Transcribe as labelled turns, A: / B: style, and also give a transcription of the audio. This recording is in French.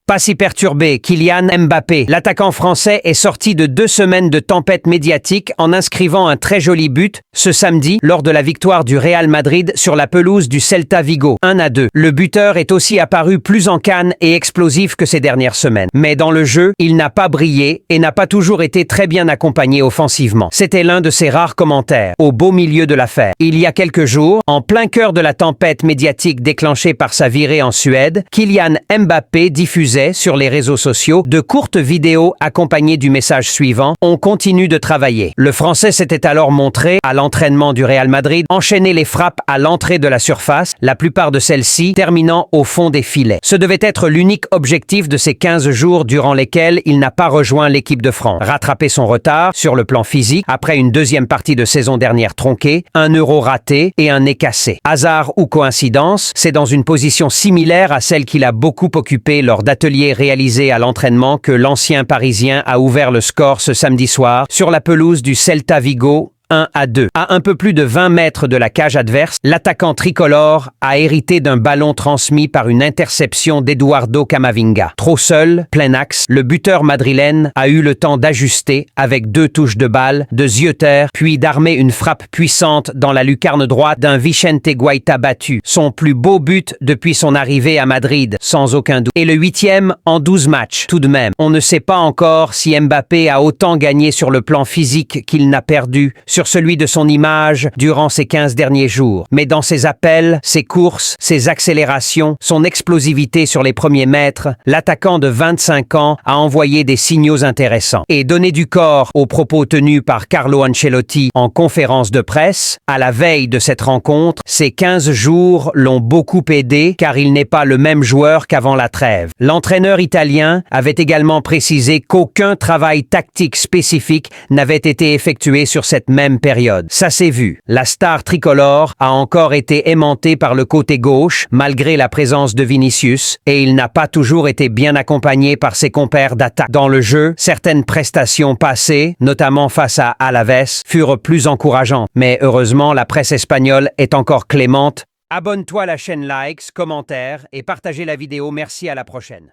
A: Pas si perturbé, Kylian Mbappé. L'attaquant français est sorti de 2 semaines de tempête médiatique en inscrivant un très joli but ce samedi lors de la victoire du Real Madrid sur la pelouse du Celta Vigo, 1-2. Le buteur est aussi apparu plus en canne et explosif que ces dernières semaines. Mais dans le jeu, il n'a pas brillé et n'a pas toujours été très bien accompagné offensivement. C'était l'un de ses rares commentaires, au beau milieu de l'affaire. Il y a quelques jours, en plein cœur de la tempête médiatique déclenchée par sa virée en Suède, Kylian Mbappé diffusait sur les réseaux sociaux de courtes vidéos accompagnées du message suivant « On continue de travailler ». Le Français s'était alors montré à l'entraînement du Real Madrid, enchaîner les frappes à l'entrée de la surface, la plupart de celles-ci terminant au fond des filets. Ce devait être l'unique objectif de ces 15 jours durant lesquels il n'a pas rejoint l'équipe de France. Rattraper son retard sur le plan physique après une deuxième partie de saison dernière tronquée, un Euro raté et un nez cassé. Hasard ou coïncidence, c'est dans une position similaire à celle qu'il a beaucoup occupée lors d'ateliers réalisés à l'entraînement que l'ancien Parisien a ouvert le score ce samedi soir sur la pelouse du Celta Vigo, 1-2. À un peu plus de 20 mètres de la cage adverse, l'attaquant tricolore a hérité d'un ballon transmis par une interception d'Eduardo Camavinga. Trop seul, plein axe, le buteur madrilène a eu le temps d'ajuster avec 2 touches de balle, de zioter, puis d'armer une frappe puissante dans la lucarne droite d'un Vicente Guaita battu. Son plus beau but depuis son arrivée à Madrid, sans aucun doute. Et le 8e en 12 matchs, tout de même. On ne sait pas encore si Mbappé a autant gagné sur le plan physique qu'il n'a perdu sur celui de son image durant ces 15 derniers jours. Mais dans ses appels, ses courses, ses accélérations, son explosivité sur les premiers mètres, l'attaquant de 25 ans a envoyé des signaux intéressants. Et donné du corps aux propos tenus par Carlo Ancelotti en conférence de presse, à la veille de cette rencontre, ces 15 jours l'ont beaucoup aidé car il n'est pas le même joueur qu'avant la trêve. L'entraîneur italien avait également précisé qu'aucun travail tactique spécifique n'avait été effectué sur cette même période. Ça s'est vu. La star tricolore a encore été aimantée par le côté gauche, malgré la présence de Vinicius, et il n'a pas toujours été bien accompagné par ses compères d'attaque. Dans le jeu, certaines prestations passées, notamment face à Alaves, furent plus encourageantes. Mais heureusement, la presse espagnole est encore clémente. Abonne-toi à la chaîne, likes, commentaires et partagez la vidéo. Merci, à la prochaine.